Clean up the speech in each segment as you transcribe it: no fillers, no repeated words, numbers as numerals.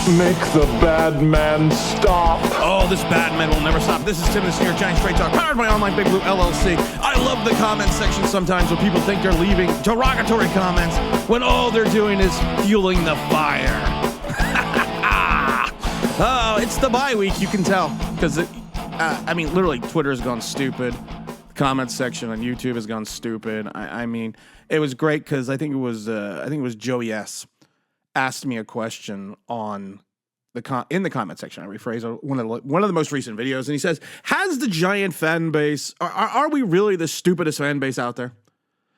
Make the bad man stop. Oh, this bad man will never stop. This is Tim, the New York Giants Straight Talk, powered by Online Big Blue LLC. I love the comment section sometimes when people think they're leaving derogatory comments when all they're doing is fueling the fire. Oh, it's the bye week, you can tell. Because, literally, Twitter has gone stupid. The comment section on YouTube has gone stupid. I mean, it was great because I think it was Joey S. asked me a question on in the comment section. I rephrase one of the most recent videos, and he says, "Has the Giant fan base? Are we really the stupidest fan base out there?"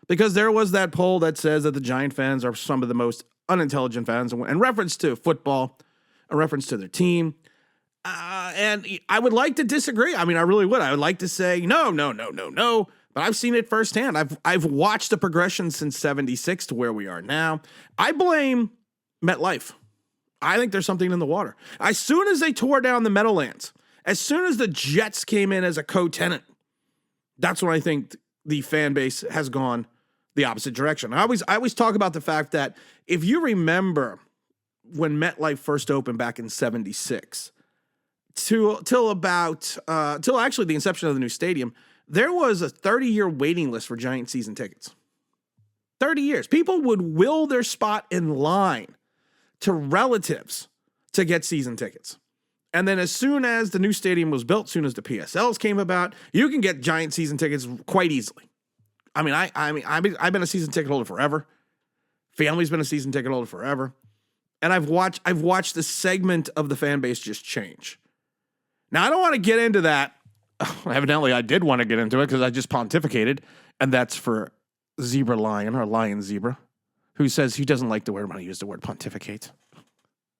Because there was that poll that says that the Giant fans are some of the most unintelligent fans, in reference to football, a reference to their team. And I would like to disagree. I mean, I really would. I would like to say no. But I've seen it firsthand. I've watched the progression since '76 to where we are now. I blame MetLife. I think there's something in the water. As soon as they tore down the Meadowlands, as soon as the Jets came in as a co-tenant, that's when I think the fan base has gone the opposite direction. I always talk about the fact that if you remember when MetLife first opened back in '76, till actually the inception of the new stadium, there was a 30-year waiting list for Giant season tickets. 30 years. People would will their spot in line to relatives to get season tickets. And then as soon as the new stadium was built, as soon as the PSLs came about, you can get Giant season tickets quite easily. I mean, I've been a season ticket holder forever. Family's been a season ticket holder forever. And I've watched the segment of the fan base just change. Now, I don't want to get into that. Evidently, I did want to get into it because I just pontificated, and that's for Zebra Lion, or Lion Zebra, who says he doesn't like the word when I use the word pontificate.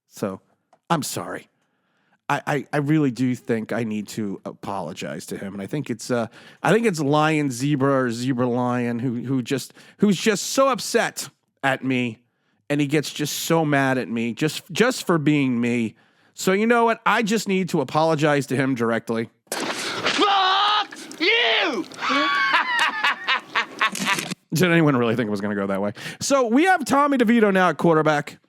So, I'm sorry. I really do think I need to apologize to him, and I think it's Lion Zebra or Zebra Lion who's just so upset at me, and he gets just so mad at me just for being me. So you know what? I just need to apologize to him directly. Fuck you! Did anyone really think it was going to go that way? So we have Tommy DeVito now at quarterback.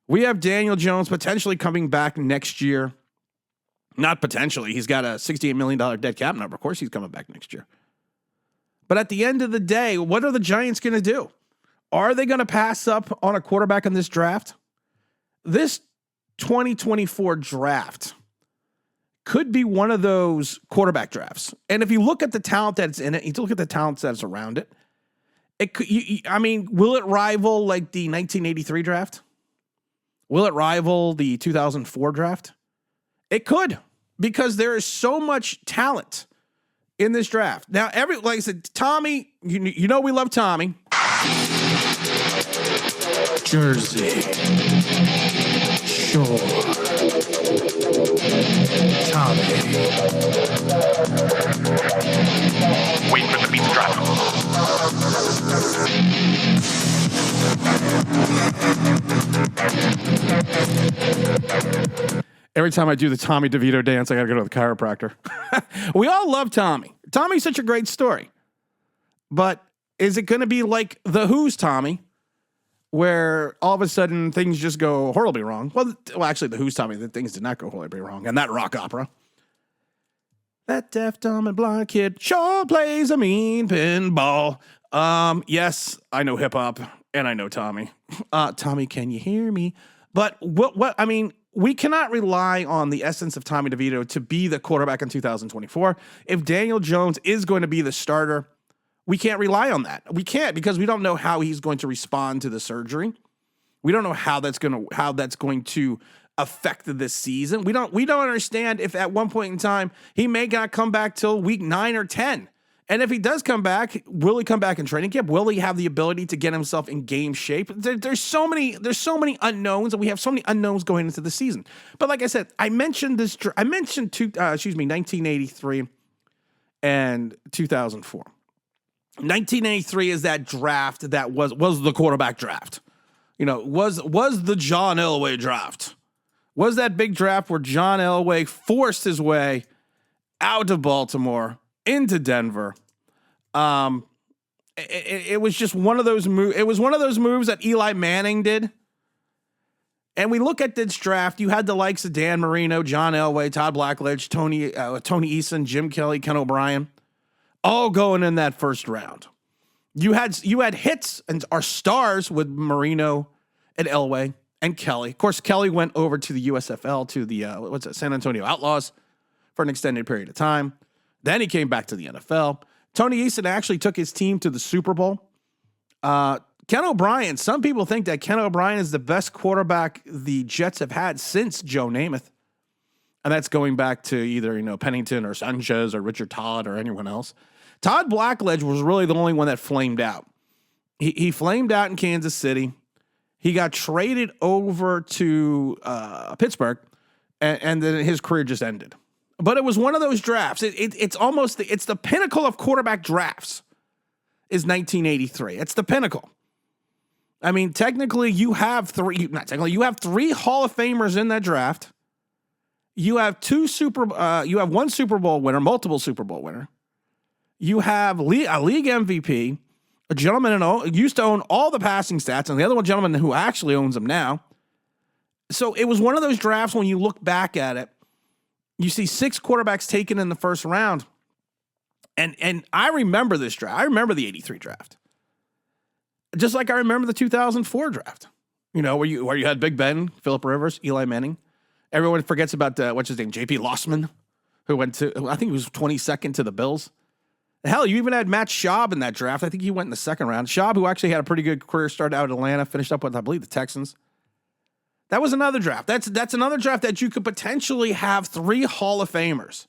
We have Daniel Jones potentially coming back next year. Not potentially. He's got a $68 million dead cap number. Of course he's coming back next year. But at the end of the day, what are the Giants going to do? Are they going to pass up on a quarterback in this draft? This 2024 draft could be one of those quarterback drafts. And if you look at the talent that's in it, you look at the talent that's around it, will it rival like the 1983 draft? Will it rival the 2004 draft? It could, because there is so much talent in this draft. Now, like I said, Tommy, you know we love Tommy. Jersey Shore Tommy. Wait for the beat to drop. Every time I do the Tommy DeVito dance, I got to go to the chiropractor. We all love Tommy. Tommy's such a great story. But is it going to be like The Who's Tommy, where all of a sudden things just go horribly wrong? Well, actually, The Who's Tommy, that things did not go horribly wrong. And that rock opera. That deaf, dumb, and blind kid sure plays a mean pinball. Yes, I know hip hop, and I know Tommy. Tommy, can you hear me? But we cannot rely on the essence of Tommy DeVito to be the quarterback in 2024. If Daniel Jones is going to be the starter, we can't rely on that. We can't, because we don't know how he's going to respond to the surgery. We don't know how that's going to affect this season. We don't understand if at one point in time he may not come back till week 9 or 10. And if he does come back, will he come back in training camp? Will he have the ability to get himself in game shape? There's so many unknowns, and we have so many unknowns going into the season. But like I said, I mentioned 1983 and 2004. 1983 is that draft that was the quarterback draft. You know, was the John Elway draft. Was that big draft where John Elway forced his way out of Baltimore into Denver. It was just one of those moves. It was one of those moves that Eli Manning did. And we look at this draft, you had the likes of Dan Marino, John Elway, Todd Blackledge, Tony Eason, Jim Kelly, Ken O'Brien, all going in that first round. You had hits and our stars with Marino and Elway and Kelly. Of course, Kelly went over to the USFL, to the San Antonio Outlaws for an extended period of time. Then he came back to the NFL. Tony Eason actually took his team to the Super Bowl. Ken O'Brien, some people think that Ken O'Brien is the best quarterback the Jets have had since Joe Namath. And that's going back to either, Pennington or Sanchez or Richard Todd or anyone else. Todd Blackledge was really the only one that flamed out. He flamed out in Kansas City. He got traded over to Pittsburgh, and then his career just ended. But it was one of those drafts. It's almost the pinnacle of quarterback drafts is 1983. It's the pinnacle. I mean, technically, you have three Hall of Famers in that draft. You have one Super Bowl winner, multiple Super Bowl winner. You have a league MVP, a gentleman who used to own all the passing stats, and the other one gentleman who actually owns them now. So it was one of those drafts when you look back at it, you see 6 quarterbacks taken in the first round. And I remember this draft. I remember the 83 draft. Just like I remember the 2004 draft, where you had Big Ben, Phillip Rivers, Eli Manning. Everyone forgets about what's his name, J.P. Lossman, who I think he was 22nd to the Bills. Hell, you even had Matt Schaub in that draft. I think he went in the second round. Schaub, who actually had a pretty good career, started out at Atlanta, finished up with, I believe, the Texans. That was another draft. That's another draft that you could potentially have 3 Hall of Famers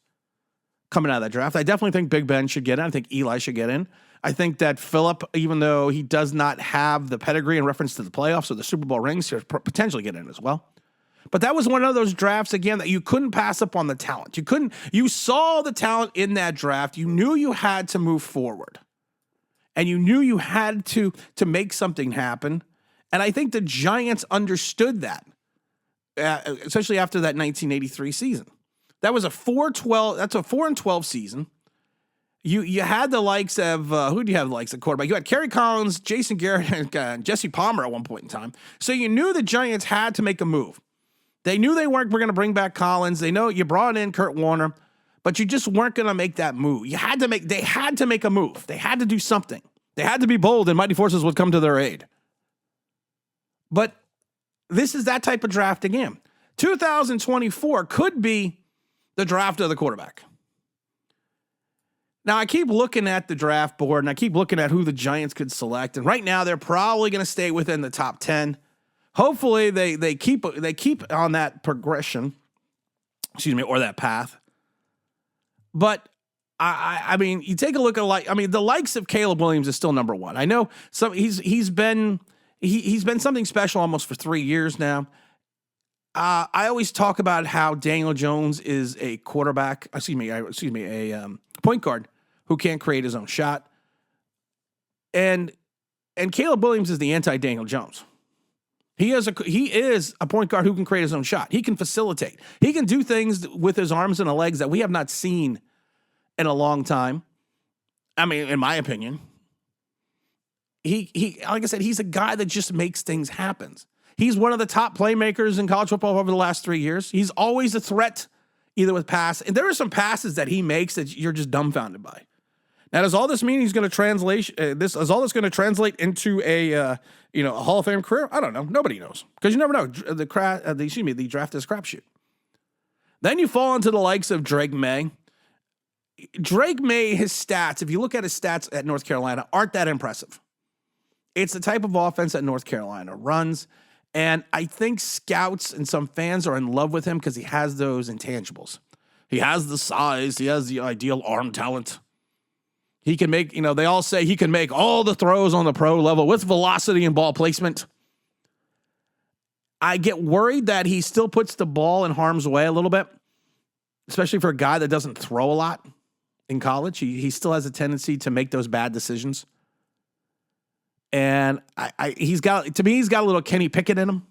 coming out of that draft. I definitely think Big Ben should get in. I think Eli should get in. I think that Phillip, even though he does not have the pedigree in reference to the playoffs or the Super Bowl rings, should potentially get in as well. But that was one of those drafts, again, that you couldn't pass up on the talent. You saw the talent in that draft. You knew you had to move forward. And you knew you had to make something happen. And I think the Giants understood that, especially after that 1983 season. That was a 4-12. That's a 4-12 season. You had the likes of who do you have the likes of quarterback? You had Kerry Collins, Jason Garrett, and Jesse Palmer at one point in time. So you knew the Giants had to make a move. They knew they weren't going to bring back Collins. They know you brought in Kurt Warner, but you just weren't going to make that move. They had to make a move. They had to do something. They had to be bold, and mighty forces would come to their aid. But this is that type of draft again. 2024 could be the draft of the quarterback. Now, I keep looking at the draft board, and I keep looking at who the Giants could select. And right now, they're probably going to stay within the top 10. Hopefully, they keep on that progression, or that path. But I mean, you take a look at the likes of Caleb Williams is still number 1. I know he's been something special almost for 3 years now. I always talk about how Daniel Jones is a quarterback. A point guard who can't create his own shot, and Caleb Williams is the anti-Daniel Jones. He is a point guard who can create his own shot. He can facilitate. He can do things with his arms and legs that we have not seen in a long time. I mean, in my opinion, he like I said, he's a guy that just makes things happen. He's one of the top playmakers in college football over the last 3 years. He's always a threat, either with pass. And there are some passes that he makes that you're just dumbfounded by. Now, does all this mean he's going to translate? Is all this going to translate into a Hall of Fame career? I don't know. Nobody knows, because you never know. The draft is a crapshoot. Then you fall into the likes of Drake May. Drake May, his stats, if you look at his stats at North Carolina, aren't that impressive. It's the type of offense that North Carolina runs. And I think scouts and some fans are in love with him because he has those intangibles. He has the size. He has the ideal arm talent. He can make, they all say he can make all the throws on the pro level with velocity and ball placement. I get worried that he still puts the ball in harm's way a little bit, especially for a guy that doesn't throw a lot in college. He still has a tendency to make those bad decisions. And he's got a little Kenny Pickett in him.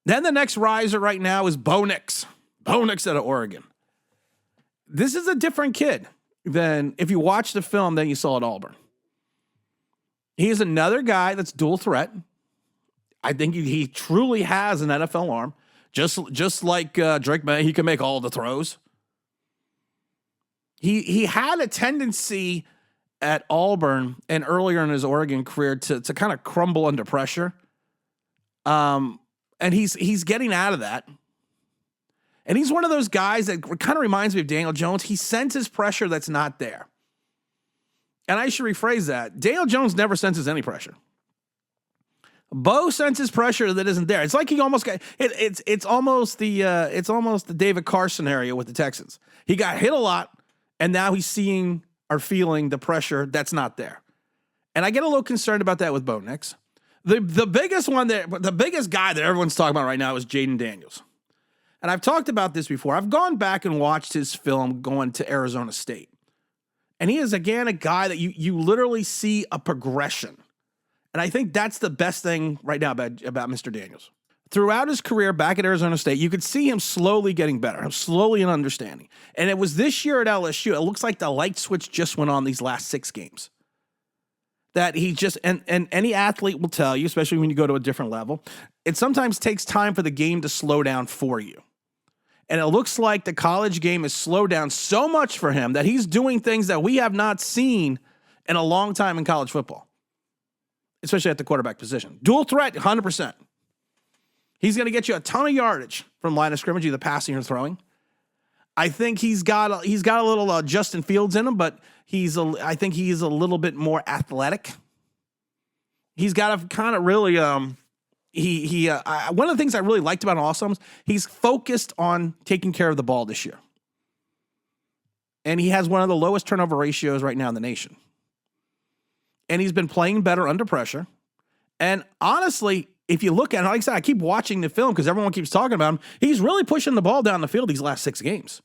Then the next riser right now is Bo Nix. Bo Nix out of Oregon. This is a different kid than if you watch the film that you saw at Auburn. He is another guy that's dual threat. I think he truly has an NFL arm. Just like Drake May, he can make all the throws. He had a tendency at Auburn and earlier in his Oregon career to kind of crumble under pressure. And he's getting out of that. And he's one of those guys that kind of reminds me of Daniel Jones. He senses pressure that's not there. And I should rephrase that. Daniel Jones never senses any pressure. Bo senses pressure that isn't there. It's like he almost got it's almost the David Carr scenario with the Texans. He got hit a lot, and now he's seeing or feeling the pressure that's not there. And I get a little concerned about that with Bo Nix. The biggest guy that everyone's talking about right now is Jaden Daniels. And I've talked about this before. I've gone back and watched his film going to Arizona State. And he is, again, a guy that you literally see a progression. And I think that's the best thing right now about Mr. Daniels. Throughout his career back at Arizona State, you could see him slowly getting better, slowly in understanding. And it was this year at LSU, it looks like the light switch just went on these last 6 games. That he just, and any athlete will tell you, especially when you go to a different level, it sometimes takes time for the game to slow down for you. And it looks like the college game has slowed down so much for him that he's doing things that we have not seen in a long time in college football, especially at the quarterback position. Dual threat, 100%. He's going to get you a ton of yardage from line of scrimmage, either passing or throwing. I think he's got a little Justin Fields in him, but I think he's a little bit more athletic. He's got to kind of really one of the things I really liked about him also is he's focused on taking care of the ball this year. And he has one of the lowest turnover ratios right now in the nation. And he's been playing better under pressure. And honestly, if you look at it, like I said, I keep watching the film because everyone keeps talking about him. He's really pushing the ball down the field these last 6 games.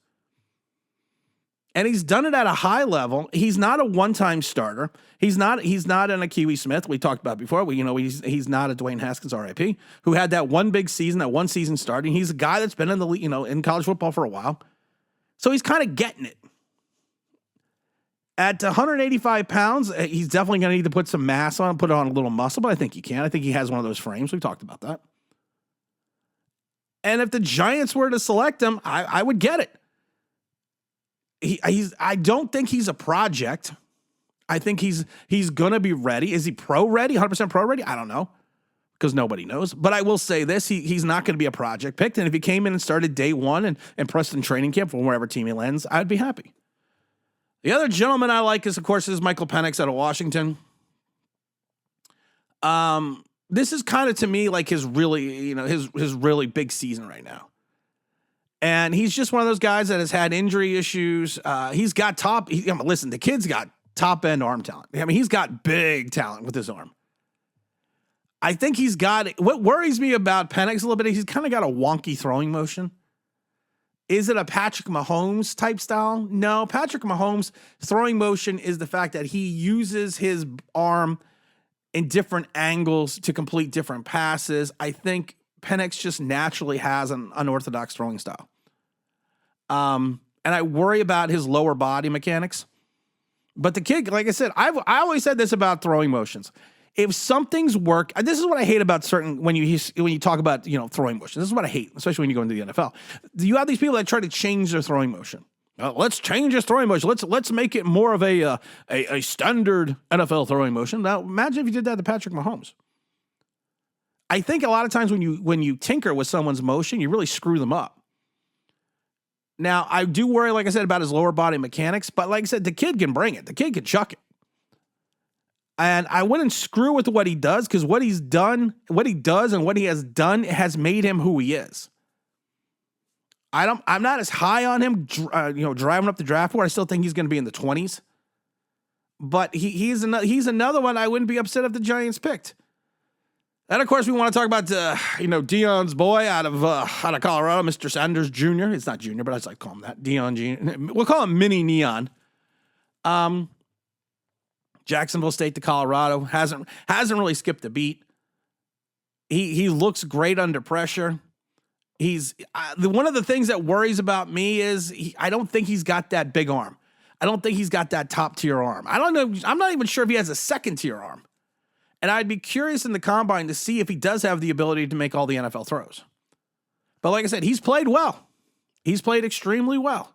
And he's done it at a high level. He's not a one-time starter. He's not an Akiwi Smith we talked about before. He's not a Dwayne Haskins, RIP, who had that one big season, that one season starting. He's a guy that's been in the in college football for a while. So he's kind of getting it. At 185 pounds, he's definitely going to need to put some mass on, put on a little muscle, but I think he can. I think he has one of those frames. We've talked about that. And if the Giants were to select him, I would get it. I don't think he's a project. I think he's going to be ready. Is he pro ready? 100% pro ready? I don't know because nobody knows. But I will say this, he's not going to be a project picked. And if he came in and started day one and pressed in training camp for wherever team he lands, I'd be happy. The other gentleman I like is, of course, Michael Penix out of Washington. This is kind of, to me, like his really big season right now. And he's just one of those guys that has had injury issues. He's got listen, the kid's got top-end arm talent. I mean, he's got big talent with his arm. I think he's got – what worries me about Penix a little bit, he's kind of got a wonky throwing motion. Is it a Patrick Mahomes type style? No, Patrick Mahomes' throwing motion is the fact that he uses his arm in different angles to complete different passes. I think Penix just naturally has an unorthodox throwing style. And I worry about his lower body mechanics. But the kid, like I said, I always said this about throwing motions. If something's work, this is what I hate about certain when you talk about throwing motion. This is what I hate, especially when you go into the NFL. You have these people that try to change their throwing motion. Let's change his throwing motion. Let's make it more of a standard NFL throwing motion. Now imagine if you did that to Patrick Mahomes. I think a lot of times when you tinker with someone's motion, you really screw them up. Now I do worry, like I said, about his lower body mechanics, but like I said, the kid can bring it. The kid can chuck it. And I wouldn't screw with what he does because what he does and what he has done has made him who he is. I'm not as high on him, driving up the draft board. I still think he's going to be in the 20s. But he's another one I wouldn't be upset if the Giants picked. And of course, we want to talk about Deion's boy out of Colorado, Mr. Sanders Jr. It's not Junior, but I just like to call him that. Deion Jr. We'll call him Mini Neon. Jacksonville State to Colorado hasn't really skipped a beat. He looks great under pressure. He's one of the things that worries about me is I don't think he's got that big arm. I don't think he's got that top tier arm. I don't know. I'm not even sure if he has a second tier arm. And I'd be curious in the combine to see if he does have the ability to make all the NFL throws. But like I said, he's played well. He's played extremely well.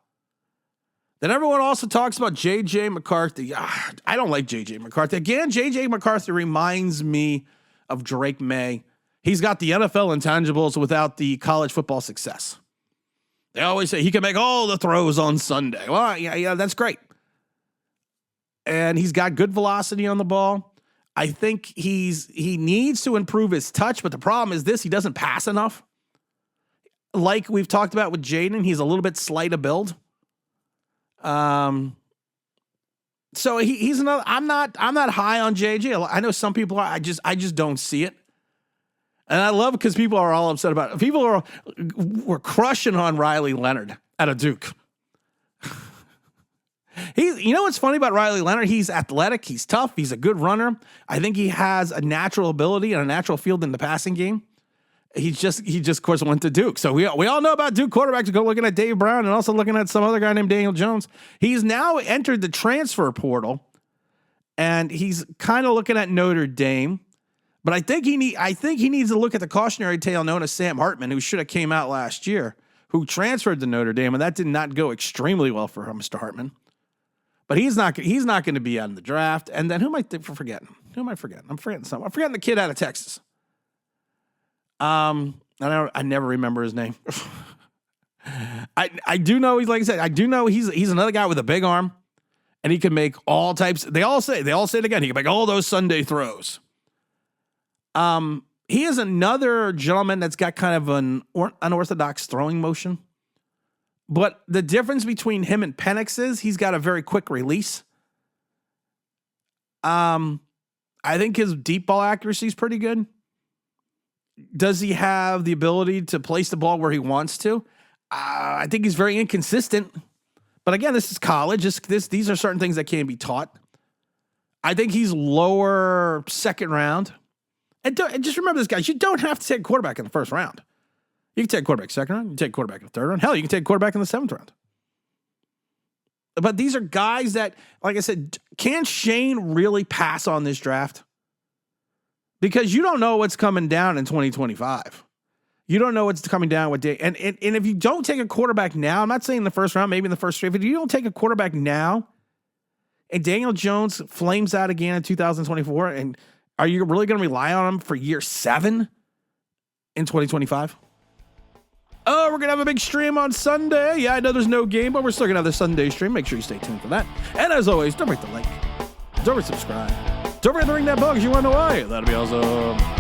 Then everyone also talks about J.J. McCarthy. I don't like J.J. McCarthy. Again, J.J. McCarthy reminds me of Drake May. He's got the NFL intangibles without the college football success. They always say he can make all the throws on Sunday. Well, yeah, that's great. And he's got good velocity on the ball. I think he needs to improve his touch, but the problem is this: he doesn't pass enough. Like we've talked about with Jaden, he's a little bit slight of build. So he's another. I'm not high on JJ. I know some people are. I just don't see it. And I love it because people are all upset about it. People were crushing on Riley Leonard out of Duke. You know what's funny about Riley Leonard? He's athletic. He's tough. He's a good runner. I think he has a natural ability and a natural field in the passing game. He just of course went to Duke. So we all know about Duke quarterbacks. Go looking at Dave Brown and also looking at some other guy named Daniel Jones. He's now entered the transfer portal, and he's kind of looking at Notre Dame. But I think he needs to look at the cautionary tale known as Sam Hartman, who should have came out last year, who transferred to Notre Dame, and that did not go extremely well for him, Mr. Hartman. But he's not going to be out in the draft. And then who am I forgetting? Who am I forgetting? I'm forgetting something. I'm forgetting the kid out of Texas. I never remember his name. I do know he's another guy with a big arm, and he can make all types. They all say it again. He can make all those Sunday throws. He is another gentleman that's got kind of an unorthodox throwing motion. But the difference between him and Penix is he's got a very quick release. I think his deep ball accuracy is pretty good. Does he have the ability to place the ball where he wants to? I think he's very inconsistent. But again, this is college. These are certain things that can be taught. I think he's lower second round. And just remember this, guys. You don't have to take a quarterback in the first round. You can take a quarterback second round. You can take a quarterback in the third round. Hell, you can take a quarterback in the seventh round. But these are guys that, like I said, can Schoen really pass on this draft? Because you don't know what's coming down in 2025. You don't know what's coming down with day. And if you don't take a quarterback now, I'm not saying in the first round, maybe in the first straight, but if you don't take a quarterback now, and Daniel Jones flames out again in 2024, and are you really going to rely on him for year 7 in 2025? Oh, we're going to have a big stream on Sunday. Yeah, I know there's no game, but we're still going to have the Sunday stream. Make sure you stay tuned for that. And as always, don't forget to like. Don't forget to subscribe. Don't forget to ring that bell because you want to know why. That'll be awesome.